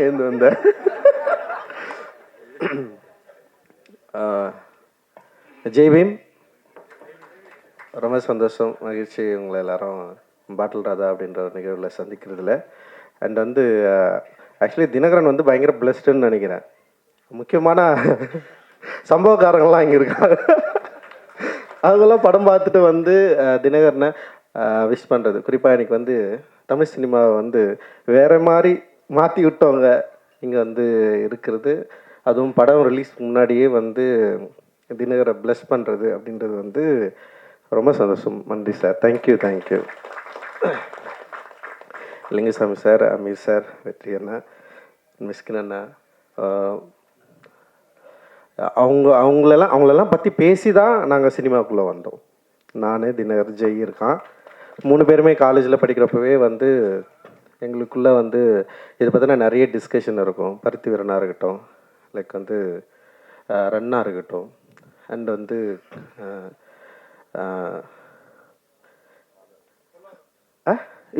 இருந்து வந்த ஜெய் பீம். ரொம்ப சந்தோஷம், மகிழ்ச்சி உங்களை எல்லாரும் பாட்டில் ராதா அப்படின்ற ஒரு நிகழ்வில் சந்திக்கிறதுல. அண்ட் வந்து ஆக்சுவலி தினகரன் வந்து பயங்கர பிளஸ்டுன்னு நினைக்கிறேன். முக்கியமான சம்பவக்காரங்கள்லாம் இங்கே இருக்காங்க. அவங்களாம் படம் பார்த்துட்டு வந்து தினகரனை விஷ் பண்ணுறது, குறிப்பாக எனக்கு வந்து தமிழ் சினிமாவை வந்து வேறு மாதிரி மாற்றி விட்டவங்க இங்கே வந்து இருக்கிறது, அதுவும் படம் ரிலீஸ் முன்னாடியே வந்து தினகரை ப்ளஸ் பண்ணுறது அப்படின்றது வந்து ரொம்ப சந்தோஷம். நன்றி sir, thank you thank you. Lingusamy sir, Ameer sir, Vetri அண்ணா, மிஸ்கின் அண்ணா, அவங்களெல்லாம் பற்றி பேசி தான் நாங்கள் சினிமாவுக்குள்ளே வந்தோம். நான், தினகர், ஜெய் இருக்கான், 3 பேருமே காலேஜில் படிக்கிறப்பவே வந்து எங்களுக்குள்ளே வந்து இதை பற்றின நிறைய டிஸ்கஷன் இருக்கும். பருத்தி வீரனாக இருக்கட்டும், லைக் வந்து ரன்னாக இருக்கட்டும், அண்ட் வந்து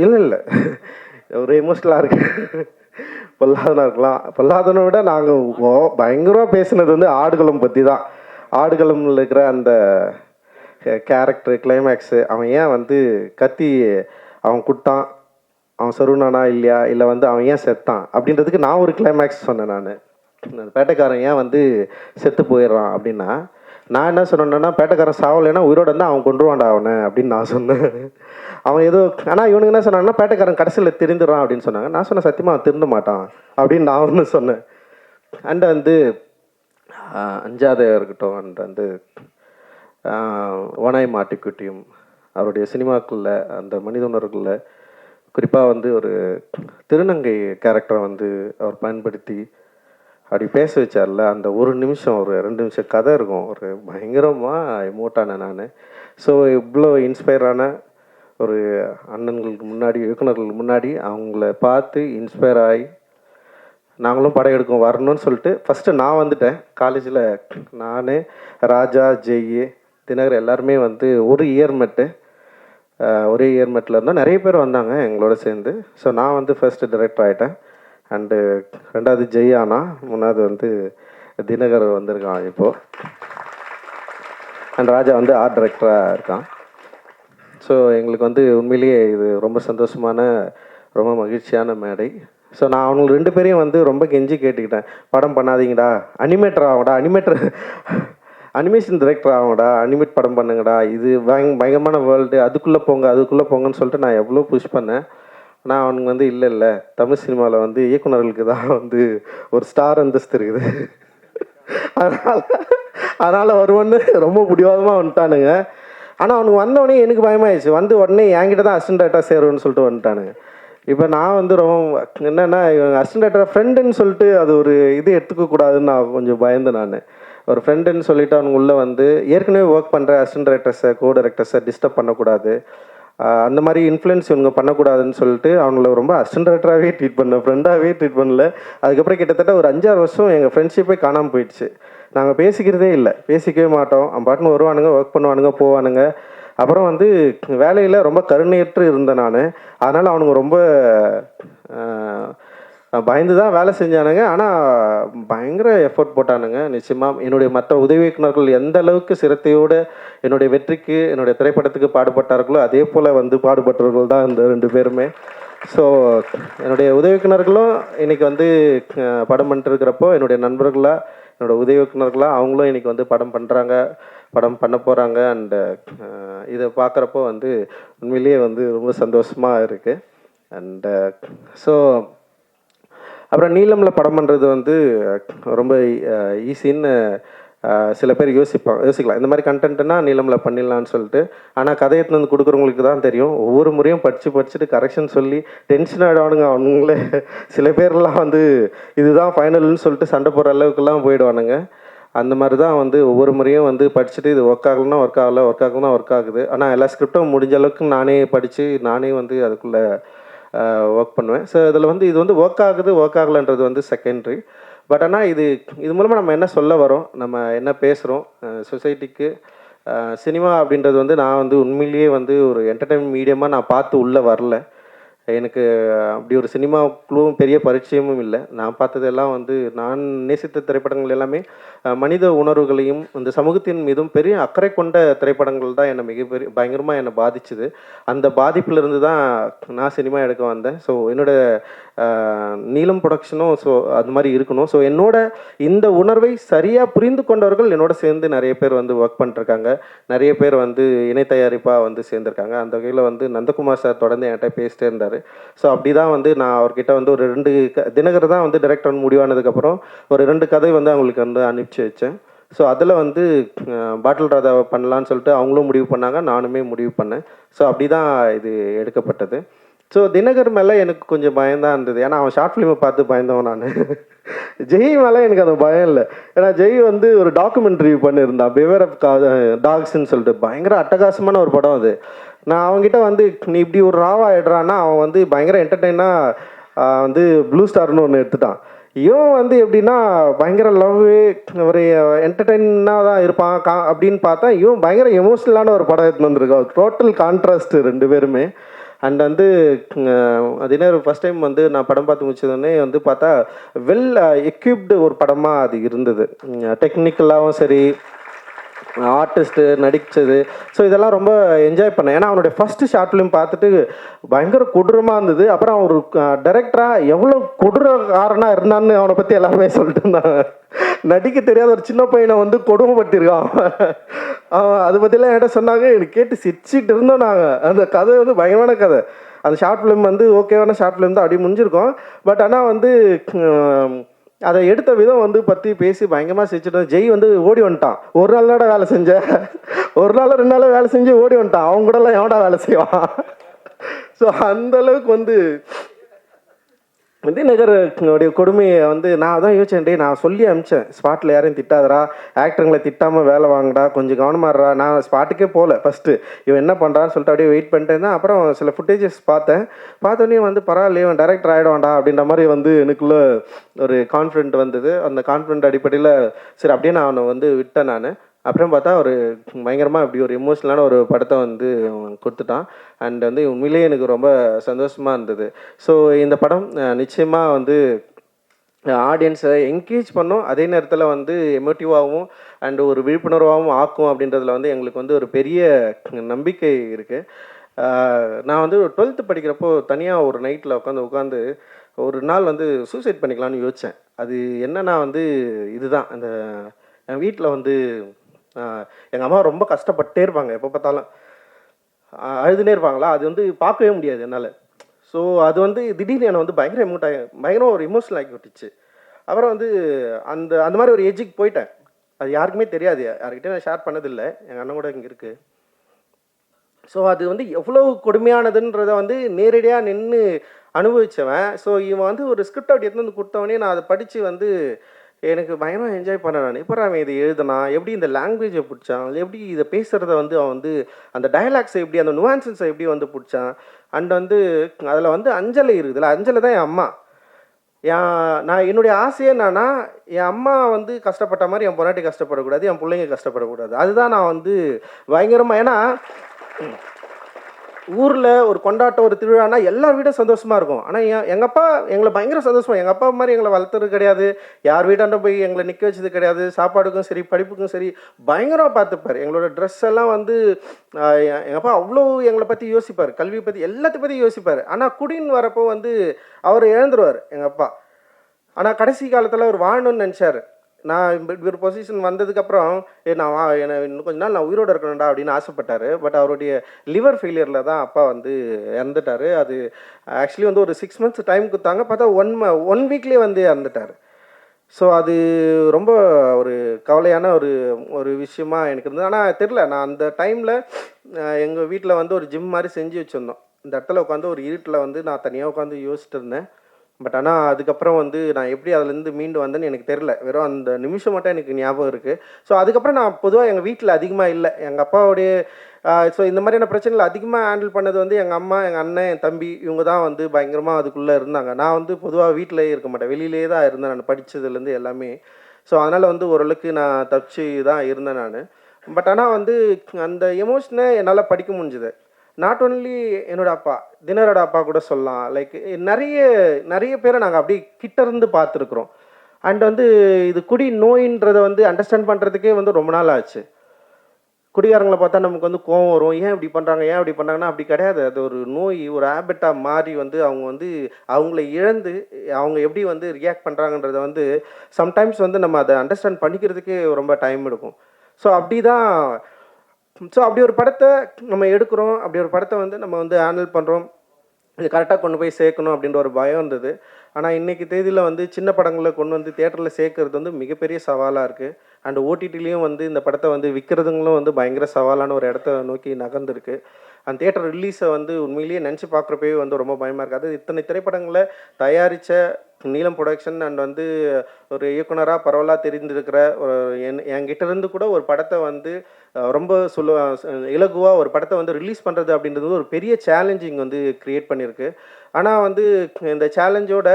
இல்லை ஒரு எமோஷ்னலாக இருக்கு. பொல்லாதனா இருக்கலாம். பொல்லாதனை விட நாங்கள் பயங்கரமாக பேசுனது வந்து ஆடுகளம் பற்றி தான். ஆடுகளமில் இருக்கிற அந்த கேரக்டர் கிளைமேக்ஸு, அவன் ஏன் வந்து கத்தி அவன் குட்டான், அவன் சொருனானா இல்லையா, இல்லை வந்து அவன் ஏன் செத்தான் அப்படின்றதுக்கு நான் ஒரு கிளைமேக்ஸ் சொன்னேன். நான் பேட்டைக்காரன் ஏன் வந்து செத்து போயிடுறான் அப்படின்னா, நான் என்ன சொன்னேன்னா, பேட்டைக்காரன் சாவலைன்னா உயிரோடு இருந்தால் அவன் கொண்டுருவான்டா அவனை அப்படின்னு நான் சொன்னேன். அவன் ஏதோ, ஆனால் இவனுக்கு என்ன சொன்னான்னா, பேட்டைக்காரன் கடைசியில் திருந்துடுறான் அப்படின்னு சொன்னாங்க. நான் சொன்னேன், சத்தியமாக அவன் திருந்த மாட்டான் அப்படின்னு நான் ஒன்று சொன்னேன். அண்ட் வந்து அஞ்சாத இருக்கட்டும், அண்ட் வந்து ஓனாய் மாட்டுக்குட்டியும் அவருடைய சினிமாக்குள்ள அந்த மனித உணர்வுக்குள்ள குறிப்பாக வந்து ஒரு திருநங்கை கேரக்டரை வந்து அவர் பயன்படுத்தி அப்படி பேச வச்சார்ல, அந்த ஒரு நிமிஷம், ஒரு 2 நிமிஷம் கதை இருக்கும், ஒரு பயங்கரமாக எமோட்டானேன் நான். ஸோ இவ்வளோ இன்ஸ்பயரான ஒரு அண்ணன்களுக்கு முன்னாடி, இயக்குநர்களுக்கு முன்னாடி அவங்கள பார்த்து இன்ஸ்பயர் ஆகி நாங்களும் படம் எடுக்க வரணும்னு சொல்லிட்டு ஃபஸ்ட்டு நான் வந்துட்டேன். காலேஜில் நான், ராஜா, ஜெய், தினகர் எல்லாருமே வந்து ஒரே இயர்மெட்டில் இருந்தால் நிறைய பேர் வந்தாங்க எங்களோட சேர்ந்து. ஸோ நான் வந்து ஃபர்ஸ்ட்டு டைரக்டர் ஆகிட்டேன். அண்டு 2வது ஜெய் ஆனா, 3வது வந்து தினகர் வந்திருக்கான் இப்போது. அண்ட் ராஜா வந்து ஆர்ட் டைரக்டராக இருக்கான். ஸோ எங்களுக்கு வந்து உண்மையிலேயே இது ரொம்ப சந்தோஷமான, ரொம்ப மகிழ்ச்சியான மேடை. ஸோ நான் அவங்களுக்கு 2 பேரையும் வந்து ரொம்ப கெஞ்சி கேட்டுக்கிட்டேன், படம் பண்ணாதீங்கடா, அனிமேட்டர் ஆகும்டா, அனிமேஷன் டைரக்டர் ஆகும்டா, அனிமேட் படம் பண்ணுங்கடா, இது பயங்கரமான வேர்ல்டு, அதுக்குள்ளே போங்கன்னு சொல்லிட்டு நான் எவ்வளோ புஷ் பண்ணேன். ஆனால் அவனுங்க வந்து இல்லை தமிழ் சினிமாவில் வந்து இயக்குநர்களுக்கு தான் வந்து ஒரு ஸ்டார் அந்தஸ்து இருக்குது, அதனால் வருவன்னு ரொம்ப பிடிவாதமாக வந்துட்டானுங்க. ஆனால் அவனுக்கு வந்தோடனே எனக்கு பயமாயிடுச்சு. வந்து உடனே என்கிட்ட தான் அசிஸ்டன்ட் டைரக்டராக சேருன்னு சொல்லிட்டு வந்துட்டானுங்க. இப்போ நான் வந்து ரொம்ப என்னென்னா, இவங்க அசிஸ்டன்ட் டைரக்டராக ஃப்ரெண்டுன்னு சொல்லிட்டு அது ஒரு இது எடுத்துக்கக்கூடாதுன்னு நான் கொஞ்சம் பயந்தேன். நான் ஒரு ஃப்ரெண்டுன்னு சொல்லிவிட்டு அவனுங்க உள்ளே வந்து ஏற்கனவே ஒர்க் பண்ணுற அசிஸ்டன்ட் டைரக்டர்ஸை, கோ டைரக்டர்ஸை டிஸ்டர்ப் பண்ணக்கூடாது, அந்த மாதிரி இன்ஃப்ளூயன்ஸ் இவங்க பண்ணக்கூடாதுன்னு சொல்லிட்டு அவங்கள ரொம்ப அசிஸ்டன்ட் டைரக்டராகவே ட்ரீட் பண்ணேன், ஃப்ரெண்டாகவே ட்ரீட் பண்ணல. அதுக்கப்புறம் கிட்டத்தட்ட ஒரு 5-6 வருஷம் எங்கள் ஃப்ரெண்ட்ஷிப்பே காணாமல் போயிடுச்சு. நாங்கள் பேசிக்கிறதே இல்லை, பேசிக்கவே மாட்டோம். அவன் பாட்டுன்னு வருவானுங்க, ஒர்க் பண்ணுவானுங்க, போவானுங்க. அப்புறம் வந்து வேலையில் ரொம்ப கருணையற்று இருந்தேன் நான். அதனால் அவனுங்க ரொம்ப பயந்து தான் வேலை செஞ்சானுங்க. ஆனால் பயங்கர எஃபர்ட் போட்டானுங்க. நிச்சயமாக என்னுடைய மற்ற உதவி இயக்குநர்கள் எந்த அளவுக்கு சிரத்தையோடு என்னுடைய வெற்றிக்கு, என்னுடைய திரைப்படத்துக்கு பாடுபட்டார்களோ அதே போல் வந்து பாடுபட்டவர்கள் தான் இந்த 2 பேருமே. ஸோ என்னுடைய உதவி இயக்குநர்களும் இன்றைக்கி வந்து படம் பண்ணிட்டுருக்கிறப்போ என்னுடைய நண்பர்களாக, என்னோடய உதவி இயக்குநர்களாக அவங்களும் இன்றைக்கி வந்து படம் பண்ணுறாங்க, படம் பண்ண போகிறாங்க. அண்டு இதை பார்க்குறப்போ வந்து உண்மையிலேயே வந்து ரொம்ப சந்தோஷமாக இருக்குது. அண்டு ஸோ அப்புறம் நீலமில் படம் பண்ணுறது வந்து ரொம்ப ஈஸின்னு சில பேர் யோசிக்கலாம். இந்த மாதிரி கண்டென்ட்னா நீலமில் பண்ணிடலான்னு சொல்லிட்டு. ஆனால் கதை எடுத்துன்னு வந்து கொடுக்குறவங்களுக்கு தான் தெரியும். ஒவ்வொரு முறையும் படிச்சுட்டு கரெக்ஷன் சொல்லி டென்ஷன் ஆகிடுவானுங்க அவங்களே. சில பேர்லாம் வந்து இதுதான் ஃபைனல்னு சொல்லிட்டு சண்டை போடுற அளவுக்குலாம் போயிடுவானுங்க. அந்த மாதிரி தான் வந்து ஒவ்வொரு முறையும் வந்து படிச்சுட்டு இது ஒர்க் ஆகலைன்னா ஒர்க் ஆகலை, ஒர்க் ஆகுதுன்னா ஒர்க் ஆகுது. ஆனால் எல்லா ஸ்கிரிப்டும் முடிஞ்ச அளவுக்கு நானே படித்து நானே வந்து அதுக்குள்ளே ஒர்க் பண்ணுவேன். ஸோ இதில் வந்து இது வந்து ஒர்க் ஆகலைன்றது வந்து செகண்ட்ரி. பட் ஆனால் இது மூலமாக நம்ம என்ன சொல்ல வரோம், நம்ம என்ன பேசுகிறோம் சொசைட்டிக்கு. சினிமா அப்படின்றது வந்து நான் வந்து உண்மையிலேயே வந்து ஒரு என்டர்டெயின்மெண்ட் மீடியமாக நான் பார்த்து உள்ளே வரல. எனக்கு அப்படி ஒரு சினிமாக்குள்ளும் பெரிய பரிச்சயமும் இல்லை. நான் பார்த்ததெல்லாம் வந்து நான் நேசித்த திரைப்படங்கள் எல்லாமே மனித உணர்வுகளையும், இந்த சமூகத்தின் மீதும் பெரிய அக்கறை கொண்ட திரைப்படங்கள் தான் என்னை மிகப்பெரிய பயங்கரமாக என்னை பாதிச்சுது. அந்த பாதிப்பிலிருந்து தான் நான் சினிமா எடுக்க வந்தேன். ஸோ என்னோட நீலம் புரொடக்ஷனும் ஸோ அது மாதிரி இருக்கணும். ஸோ என்னோட இந்த உணர்வை சரியாக புரிந்து கொண்டவர்கள் என்னோட சேர்ந்து நிறைய பேர் வந்து ஒர்க் பண்ணிருக்காங்க. நிறைய பேர் வந்து இணை தயாரிப்பாக வந்து சேர்ந்துருக்காங்க. அந்த வகையில் வந்து நந்தகுமார் சார் தொடர்ந்து என்கிட்ட பேசிட்டே இருந்தார். ஸோ அப்படி தான் வந்து நான் அவர்கிட்ட வந்து ஒரு 2 தினகர் தான் வந்து டைரக்டர் முடிவானதுக்கப்புறம் ஒரு 2 கதை வந்து அவங்களுக்கு வந்து அனுப்பிச்சி வச்சேன். ஸோ அதில் வந்து பாட்டில் ராதாவை பண்ணலான்னு சொல்லிட்டு அவங்களும் முடிவு பண்ணாங்க, நானுமே முடிவு பண்ணேன். ஸோ அப்படி தான் இது எடுக்கப்பட்டது. ஸோ தினகர் மேலே எனக்கு கொஞ்சம் பயம்தான் இருந்தது. ஏன்னா அவன் ஷார்ட் ஃபிலிமை பார்த்து பயந்தவன் நான். ஜெய் மேலே எனக்கு அந்த பயம் இல்லை. ஏன்னா ஜெய் வந்து ஒரு டாக்குமெண்ட்ரி பண்ணியிருந்தான், பிவேர் ஆஃப் டாக்ஸ்ன்னு சொல்லிட்டு. பயங்கர அட்டகாசமான ஒரு படம் அது. நான் அவங்ககிட்ட வந்து நீ இப்படி ஒரு ராவா ஆயிடுறான்னா அவன் வந்து பயங்கர என்டர்டெயினாக வந்து ப்ளூ ஸ்டார்னு ஒன்று எடுத்துட்டான். இவன் வந்து எப்படின்னா பயங்கர லவ் ஒரு என்டர்டெயினாக தான் இருப்பான் அப்படின்னு பார்த்தா இவன் பயங்கர எமோஷ்னலான ஒரு படம் எடுத்துன்னு வந்திருக்கான். டோட்டல் கான்ட்ராஸ்ட் 2 பேருமே. அண்ட் வந்து அது என்ன ஃபஸ்ட் டைம் வந்து நான் படம் பார்த்து முடிச்சதுன்னே வந்து பார்த்தா வெல் எக்யூப்டு ஒரு படமாக அது இருந்தது. டெக்னிக்கலாகவும் சரி, ஆர்டிஸ்ட்டு நடித்தது. ஸோ இதெல்லாம் ரொம்ப என்ஜாய் பண்ணேன். ஏன்னா அவனுடைய ஃபஸ்ட்டு ஷார்ட் ஃபிலிம் பார்த்துட்டு பயங்கர கொடூரமாக இருந்தது. அப்புறம் ஒரு டைரக்டராக எவ்வளோ கொடூரக்காரனாக இருந்தான்னு அவனை பற்றி எல்லாருமே சொல்லிட்டு இருந்தாங்க. நடிக்க தெரியாத ஒரு சின்ன பையனை வந்து கொடுமைப்படுத்தியிருக்கான் அவன். அதை பற்றிலாம் என்கிட்ட சொன்னாங்க. எனக்கு கேட்டு சிரிச்சிட்டு இருந்தோம் நாங்கள். அந்த கதை வந்து பயங்கரமான கதை. அந்த ஷார்ட் ஃபிலிம் வந்து ஓகேவான ஷார்ட் ஃபிலிம் தான், அப்படி முடிஞ்சிருக்கோம். பட் ஆனால் வந்து அதை எடுத்த விதம் வந்து பற்றி பேசி பயங்கரமாக சிரிச்சுட்டு ஜெய் வந்து ஓடி வந்துட்டான். ஒரு நாள் தானே வேலை செஞ்சேன், ஒரு நாள் 2 நாள் வேலை செஞ்சு ஓடி வந்துட்டான். அவங்க கூடலாம் எவன்டா வேலை செய்வான். ஸோ அந்தளவுக்கு வந்து தினகருடைய கொடுமையை வந்து நான் தான் யோசிச்சேன். நான் சொல்லி அனுப்பிச்சேன், ஸ்பாட்டில் யாரையும் திட்டாதரா, ஆக்டருங்களை திட்டாமல் வேலை வாங்கடா, கொஞ்சம் கவனமாகறா. நான் ஸ்பாட்டுக்கே போகல ஃபஸ்ட்டு. இவன் என்ன பண்ணுறான்னு சொல்லிட்டு அப்படியே வெயிட் பண்ணிட்டு இருந்தேன். அப்புறம் சில ஃபுட்டேஜஸ் பார்த்தோன்னே வந்து பரவாயில்ல இவன் டைரக்டர் ஆகிடுவான்டா அப்படின்ற மாதிரி வந்து எனக்குள்ளே ஒரு கான்ஃபிடென்ட் வந்தது. அந்த கான்ஃபிடென்ட் அடிப்படையில் சரி அப்படியே நான் அவனை வந்து விட்டேன் நான். அப்புறம் பார்த்தா ஒரு பயங்கரமாக இப்படி ஒரு எமோஷ்னலான ஒரு படத்தை வந்து கொடுத்துட்டான். அண்ட் வந்து உண்மையிலேயே எனக்கு ரொம்ப சந்தோஷமாக இருந்தது. ஸோ இந்த படம் நிச்சயமாக வந்து ஆடியன்ஸை என்கேஜ் பண்ணும், அதே நேரத்தில் வந்து எமோட்டிவாகவும் அண்ட் ஒரு விழிப்புணர்வாகவும் ஆக்கும் அப்படின்றதுல வந்து எங்களுக்கு வந்து ஒரு பெரிய நம்பிக்கை இருக்குது. நான் வந்து 12th படிக்கிறப்போ தனியாக ஒரு நைட்டில் உட்காந்து ஒரு நாள் வந்து சூசைட் பண்ணிக்கலான்னு யோசித்தேன். அது என்னன்னா வந்து இதுதான், அந்த என் வீட்டில் வந்து எங்கள் அம்மா ரொம்ப கஷ்டப்பட்டே இருப்பாங்க, எப்போ பார்த்தாலும் அழுதுனே இருப்பாங்களா. அது வந்து பார்க்கவே முடியாது என்னால். ஸோ அது வந்து திடீர்னு என்னை வந்து பயங்கர ஒரு எமோஷனல் ஆக்கி விட்டுச்சு. அப்புறம் வந்து அந்த அந்த மாதிரி ஒரு ஏஜுக்கு போயிட்டேன். அது யாருக்குமே தெரியாது, யார்கிட்டையும் நான் ஷேர் பண்ணதில்லை. எங்கள் அண்ணன் கூட இங்கே இருக்குது. ஸோ அது வந்து எவ்வளோ கொடுமையானதுன்றதை வந்து நேரடியாக நின்று அனுபவித்தவன். ஸோ இவன் வந்து ஒரு ஸ்கிரிப்ட் அப்படி எடுத்து வந்து கொடுத்தவொடனே நான் அதை படித்து வந்து எனக்கு பயங்கரமாக என்ஜாய் பண்ணேன் நான். இப்போ அவன் இதை எழுதுனான், எப்படி இந்த லாங்குவேஜை பிடிச்சான், எப்படி இதை பேசுகிறத வந்து அவன் வந்து அந்த டயலாக்ஸை எப்படி, அந்த நுவான்சன்ஸை எப்படி வந்து பிடிச்சான். அண்ட் வந்து அதில் வந்து அஞ்சலை இருக்குதுல்ல, அஞ்சலை தான் என் அம்மா. நான் என்னுடைய ஆசையே என்னன்னா, என் அம்மா வந்து கஷ்டப்பட்ட மாதிரி என் பொண்டாட்டி கஷ்டப்படக்கூடாது, என் பிள்ளைங்க கஷ்டப்படக்கூடாது. அதுதான் நான் வந்து பயங்கரமாக, ஏன்னா ஊரில் ஒரு கொண்டாட்டம், ஒரு திருவிழானா எல்லார் வீடும் சந்தோஷமாக இருக்கும். ஆனால் எங்கள் அப்பா எங்களை பயங்கர சந்தோஷமாக, எங்கள் அப்பா மாதிரி எங்களை வளர்த்துறது கிடையாது, யார் வீட்டாண்ட போய் எங்களை நிற்க வச்சது கிடையாது. சாப்பாடுக்கும் சரி, படிப்புக்கும் சரி பயங்கரமாக பார்த்துப்பார். எங்களோட ட்ரெஸ் எல்லாம் வந்து எங்கள் அப்பா அவ்வளோ எங்களை பற்றி யோசிப்பார், கல்வியை பற்றி எல்லாத்தை பற்றி யோசிப்பார். ஆனால் குடின்னு வரப்போ வந்து அவர் இழந்துருவார் எங்கள் அப்பா. ஆனால் கடைசி காலத்தில் அவர் வாழணும்னு நினச்சார். நான் இப்படி ஒரு பொசிஷன் வந்ததுக்கப்புறம் நான் இன்னும் கொஞ்ச நாள் நான் உயிரோடு இருக்கணும்டா அப்படின்னு ஆசைப்பட்டார். பட் அவருடைய லிவர் ஃபெயிலியரில் தான் அப்பா வந்து இறந்துட்டார். அது ஆக்சுவலி வந்து ஒரு 6 months டைம் கொடுத்தாங்க, பார்த்தா 1 வீக்லேயே வந்து இறந்துட்டார். ஸோ அது ரொம்ப ஒரு கவலையான ஒரு விஷயமா எனக்கு இருந்தது. ஆனால் தெரில, நான் அந்த டைமில் எங்கள் வீட்டில் வந்து ஒரு ஜிம் மாதிரி செஞ்சு வச்சுருந்தோம். இந்த இடத்துல உட்காந்து ஒரு இருட்டில் வந்து நான் தனியாக உட்காந்து யோசிச்சுட்டு இருந்தேன். பட் ஆனால் அதுக்கப்புறம் வந்து நான் எப்படி அதுலேருந்து மீண்டு வந்தேன்னு எனக்கு தெரில. வெறும் அந்த நிமிஷம் மட்டும் எனக்கு ஞாபகம் இருக்குது. ஸோ அதுக்கப்புறம் நான் பொதுவாக எங்கள் வீட்டில் அதிகமாக இல்லை. எங்கள் அப்பாவுடைய ஸோ இந்த மாதிரியான பிரச்சனைகள் அதிகமாக ஹேண்டில் பண்ணது வந்து எங்கள் அம்மா, எங்கள் அண்ணன், என் தம்பி, இவங்க தான் வந்து பயங்கரமாக அதுக்குள்ளே இருந்தாங்க. நான் வந்து பொதுவாக வீட்டிலேயே இருக்க மாட்டேன், வெளியிலே தான் இருந்தேன் நான் படித்ததுலேருந்து எல்லாமே. ஸோ அதனால் வந்து ஓரளவுக்கு நான் தப்பிச்சு தான் இருந்தேன் நான். பட் ஆனால் வந்து அந்த எமோஷனை என்னால் படிக்க முடிஞ்சுது. நாட் ஒன்லி என்னோட அப்பா, தினரோட அப்பா கூட சொல்லலாம். லைக் நிறைய நிறைய பேரை நாங்கள் அப்படியே கிட்ட இருந்து பார்த்துருக்குறோம். அண்ட் வந்து இது குடி நோயின்றதை வந்து அண்டர்ஸ்டாண்ட் பண்ணுறதுக்கே வந்து ரொம்ப நாள் ஆச்சு. குடிகாரங்களை பார்த்தா நமக்கு வந்து கோவம் வரும். ஏன் இப்படி பண்ணுறாங்க, ஏன் இப்படி பண்ணுறாங்கன்னா, அப்படி கிடையாது. அது ஒரு நோய், ஒரு ஹேபிட்டாக மாறி வந்து அவங்க வந்து அவங்கள இழந்து அவங்க எப்படி வந்து ரியாக்ட் பண்ணுறாங்கன்றத வந்து சம்டைம்ஸ் வந்து நம்ம அதை அண்டர்ஸ்டாண்ட் பண்ணிக்கிறதுக்கே ரொம்ப டைம் எடுக்கும். ஸோ அப்படி தான். ஸோ அப்படி ஒரு படத்தை நம்ம எடுக்கிறோம், அப்படி ஒரு படத்தை வந்து நம்ம வந்து ஹேண்டில் பண்ணுறோம். இது கரெக்டாக கொண்டு போய் சேர்க்கணும் அப்படின்ற ஒரு பயம் இருந்தது. ஆனால் இன்றைக்கி தேதியில் வந்து சின்ன படங்களை கொண்டு வந்து தியேட்டரில் சேர்க்கறது வந்து மிகப்பெரிய சவாலாக இருக்குது. அண்ட் ஓடிடிலையும் வந்து இந்த படத்தை வந்து விற்கிறதுங்களும் வந்து பயங்கர சவாலான ஒரு இடத்த நோக்கி நகர்ந்துருக்கு. அந்த தியேட்டர் ரிலீஸை வந்து உண்மையிலேயே நினச்சி பார்க்குறப்பவே வந்து ரொம்ப பயமாக இருக்குது. அது இத்தனை திரைப்படங்களை தயாரித்த நீலம் ப்ரொடக்ஷன் அண்ட் வந்து ஒரு இயக்குனராக பரவலாக தெரிந்திருக்கிற என்கிட்ட இருந்து கூட ஒரு படத்தை வந்து ரொம்ப இலகுவாக ஒரு படத்தை வந்து ரிலீஸ் பண்ணுறது அப்படின்றது ஒரு பெரிய சேலஞ்சிங் வந்து க்ரியேட் பண்ணியிருக்கு. ஆனால் வந்து இந்த சேலஞ்சோட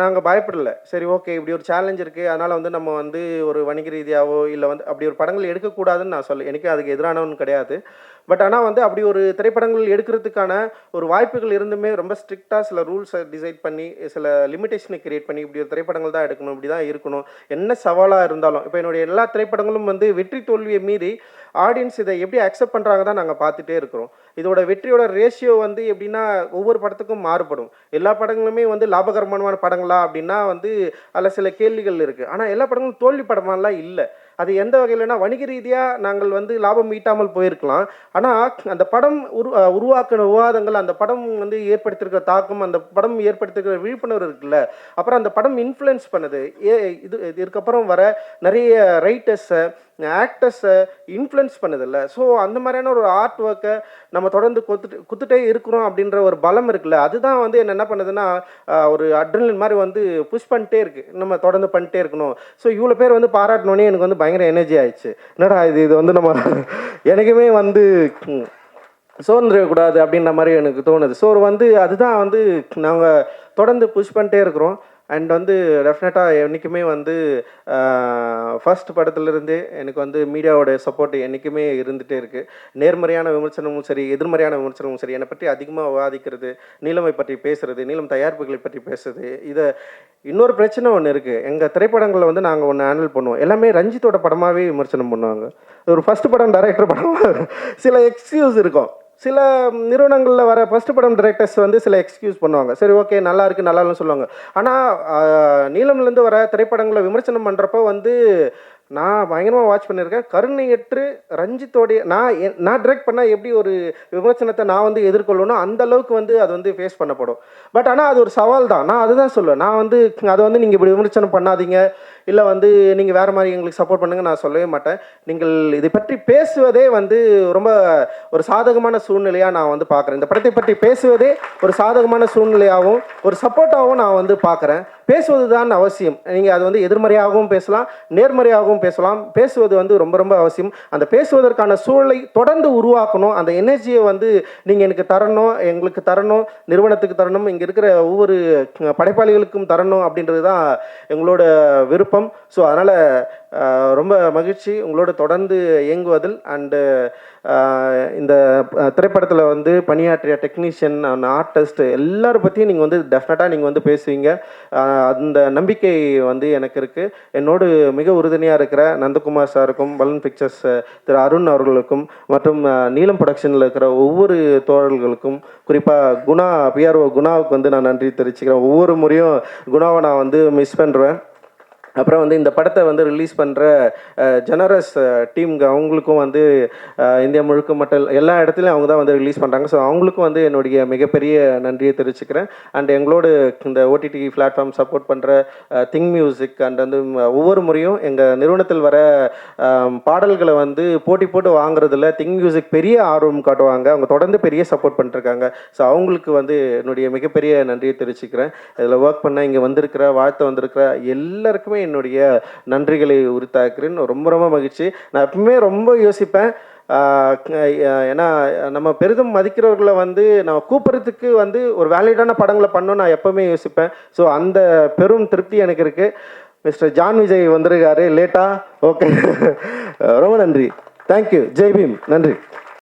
நாங்கள் பயப்படலை. சரி, ஓகே, இப்படி ஒரு சேலஞ்ச் இருக்குது, அதனால் வந்து நம்ம வந்து ஒரு வணிக ரீதியாகவோ இல்லை வந்து அப்படி ஒரு படங்கள் எடுக்கக்கூடாதுன்னு நான் சொல்ல, எனக்கு அதுக்கு எதிரானவன் கிடையாது. பட் ஆனால் வந்து அப்படி ஒரு திரைப்படங்கள் எடுக்கிறதுக்கான ஒரு வாய்ப்புகள் இருந்துமே ரொம்ப ஸ்ட்ரிக்டாக சில ரூல்ஸை டிசைட் பண்ணி சில லிமிடேஷனை கிரியேட் பண்ணி இப்படி ஒரு திரைப்படங்கள் தான் எடுக்கணும், இப்படி தான் இருக்கணும், என்ன சவாலாக இருந்தாலும். இப்போ என்னுடைய எல்லா திரைப்படங்களும் வந்து வெற்றி தோல்வியை மீறி ஆடியன்ஸ் இதை எப்படி அக்செப்ட் பண்ணுறாங்க தான் நாங்கள் பார்த்துட்டே இருக்கிறோம். இதோட வெற்றியோட ரேஷியோ வந்து எப்படின்னா ஒவ்வொரு படத்துக்கும் மாறுபடும். எல்லா படங்களுமே வந்து லாபகரமான படங்களா அப்படின்னா வந்து அதில் சில கேள்விகள் இருக்குது. ஆனால் எல்லா படங்களும் தோல்வி படமாலாம் இல்லை. அது எந்த வகையிலனா வணிக ரீதியாக நாங்கள் வந்து லாபம் ஈட்டாமல் போயிருக்கலாம். ஆனால் அந்த படம் உருவாக்கின விவாதங்கள், அந்த படம் வந்து ஏற்படுத்தியிருக்கிற தாக்கம், அந்த படம் ஏற்படுத்தியிருக்கிற விழிப்புணர்வு இருக்குல்ல, அப்புறம் அந்த படம் இன்ஃப்ளூயன்ஸ் பண்ணுது. இதுக்கப்புறம் வர நிறைய ரைட்டர்ஸை, ஆக்டர்ஸை இன்ஃப்ளூயன்ஸ் பண்ணுதில்ல. ஸோ அந்த மாதிரியான ஒரு ஆர்ட் ஒர்க்கை நம்ம தொடர்ந்து குத்துட்டே இருக்கிறோம் அப்படின்ற ஒரு பலம் இருக்குல்ல, அதுதான் வந்து என்ன பண்ணுதுன்னா ஒரு அட்ரினலின் மாதிரி வந்து புஷ் பண்ணிட்டே இருக்குது, நம்ம தொடர்ந்து பண்ணிட்டே இருக்கணும். ஸோ இவ்வளோ பேர் வந்து பாராட்டினோடனே எனக்கு வந்து பயங்கர எனர்ஜி ஆயிடுச்சு. என்னடா இது வந்து நம்ம எனக்குமே வந்து சோர்ந்துடக்கூடாது அப்படின்ற மாதிரி எனக்கு தோணுது. ஸோ வந்து அதுதான் வந்து நாங்கள் தொடர்ந்து புஷ் பண்ணிட்டே இருக்கிறோம். அண்ட் வந்து டெஃபினட்டாக என்றைக்குமே வந்து ஃபர்ஸ்ட் படத்துலேருந்தே எனக்கு வந்து மீடியாவோட சப்போர்ட் என்றைக்குமே இருந்துகிட்டே இருக்குது. நேர்மறையான விமர்சனமும் சரி, எதிர்மறையான விமர்சனமும் சரி, என்னை பற்றி அதிகமாக விவாதிக்கிறது, நீலமை பற்றி பேசுகிறது, நீலம் தயாரிப்புகளை பற்றி பேசுறது. இதை இன்னொரு பிரச்சனை ஒன்று இருக்குது. எங்கள் திரைப்படங்களில் வந்து நாங்கள் ஒன்று ஹேண்டில் பண்ணுவோம், எல்லாமே ரஞ்சித்தோட படமாகவே விமர்சனம் பண்ணுவாங்க. ஒரு ஃபஸ்ட்டு படம் டைரக்டர் படம் சில எக்ஸ்கியூஸ் இருக்கும். சில நிறுவனங்களில் வர ஃபஸ்ட்டு படம் டைரக்டர்ஸ் வந்து சில எக்ஸ்கியூஸ் பண்ணுவாங்க. சரி, ஓகே, நல்லா இருக்குது, நல்லா இல்லைன்னு சொல்லுவாங்க. ஆனால் நீலம்லேருந்து வர திரைப்படங்களை விமர்சனம் பண்ணுறப்போ வந்து நான் பயங்கரமாக வாட்ச் பண்ணியிருக்கேன். கருணையற்று ரஞ்சித்தோடைய நான் டிரெக்ட் பண்ணால் எப்படி ஒரு விமர்சனத்தை நான் வந்து எதிர்கொள்ளணும், அந்த அளவுக்கு வந்து அது வந்து ஃபேஸ் பண்ணப்படும். பட் ஆனால் அது ஒரு சவால் தான். நான் அதுதான் சொல்லுவேன். நான் வந்து அதை வந்து நீங்கள் இப்படி விமர்சனம் பண்ணாதீங்க, இல்லை வந்து நீங்கள் வேறு மாதிரி எங்களுக்கு சப்போர்ட் பண்ணுங்க நான் சொல்லவே மாட்டேன். நீங்கள் இதை பற்றி பேசுவதே வந்து ரொம்ப ஒரு சாதகமான சூழ்நிலையாக நான் வந்து பார்க்குறேன். இந்த படத்தை பற்றி பேசுவதே ஒரு சாதகமான சூழ்நிலையாகவும் ஒரு சப்போர்ட்டாகவும் நான் வந்து பார்க்குறேன். பேசுவது தான் அவசியம். நீங்கள் அது வந்து எதிர்மறையாகவும் பேசலாம், நேர்மறையாகவும் பேசலாம். பேசுவது வந்து ரொம்ப ரொம்ப அவசியம். அந்த பேசுவதற்கான சூழலை தொடர்ந்து உருவாக்கணும். அந்த எனர்ஜியை வந்து நீங்கள் எனக்கு தரணும், எங்களுக்கு தரணும், நிறுவனத்துக்கு தரணும், இங்கே இருக்கிற ஒவ்வொரு படைப்பாளிகளுக்கும் தரணும் அப்படின்றது தான் எங்களோட விருப்பம். ஸோ அதனால் ரொம்ப மகிழ்ச்சி உங்களோட தொடர்ந்து இயங்குவதில். அண்டு இந்த திரைப்படத்தில் வந்து பணியாற்றிய டெக்னீஷியன், ஆர்டிஸ்ட் எல்லாரும் பற்றியும் நீங்கள் வந்து டெஃபினட்டாக நீங்கள் வந்து பேசுவீங்க. அந்த நம்பிக்கை வந்து எனக்கு இருக்குது. என்னோடு மிக உறுதுணையாக இருக்கிற நந்தகுமார் சாருக்கும், பலன் பிக்சர்ஸ் திரு அருண் அவர்களுக்கும், மற்றும் நீலம் ப்ரொடக்ஷனில் இருக்கிற ஒவ்வொரு தோழர்களுக்கும், குறிப்பாக குணா, பிஆர்ஓ குணாவுக்கு வந்து நான் நன்றி தெரிவிச்சுக்கிறேன். ஒவ்வொரு முறையும் குணாவை நான் வந்து மிஸ் பண்ணுறேன். அப்புறம் வந்து இந்த படத்தை வந்து ரிலீஸ் பண்ணுற ஜெனரஸ் டீம்க்கு அவங்களுக்கும் வந்து இந்தியா முழுக்க மட்டும் எல்லா இடத்துலையும் அவங்க தான் வந்து ரிலீஸ் பண்ணுறாங்க. ஸோ அவங்களுக்கும் வந்து என்னுடைய மிகப்பெரிய நன்றியை தெரிவிச்சுக்கிறேன். அண்ட் எங்களோடு இந்த ஓடிடி பிளாட்ஃபார்ம் சப்போர்ட் பண்ணுற திங் மியூசிக் அண்ட் வந்து ஒவ்வொரு முறையும் எங்கள் நிறுவனத்தில் வர பாடல்களை வந்து போட்டி போட்டு வாங்குறதுல திங் மியூசிக் பெரிய ஆர்வம் காட்டுவாங்க. அவங்க தொடர்ந்து பெரிய சப்போர்ட் பண்ணிட்டுருக்காங்க. ஸோ அவங்களுக்கு வந்து என்னுடைய மிகப்பெரிய நன்றியை தெரிவிச்சுக்கிறேன். இதில் ஒர்க் பண்ண இங்கே வந்திருக்கிற வாழ்த்து வந்திருக்கிற எல்லாருக்குமே என்னுடைய நன்றிகளை உரித்தாக்குறேன். ரொம்ப ரொம்ப மகிழ்ச்சி. நான் எப்பவுமே ரொம்ப யோசிப்பேன், ஏன்னா நம்ம பெரிதும் மதிக்கிறவர்களை வந்து நம்ம கூப்பிட்றதுக்கு வந்து ஒரு வேலிடான படங்களை பண்ணணும்னு நான் எப்போவுமே யோசிப்பேன். ஸோ அந்த பெரும் திருப்தி எனக்கு இருக்குது. மிஸ்டர் ஜான் விஜய் வந்திருக்காரு லேட்டா. ஓகே, ரொம்ப நன்றி. தேங்க்யூ. ஜெய் பீம். நன்றி.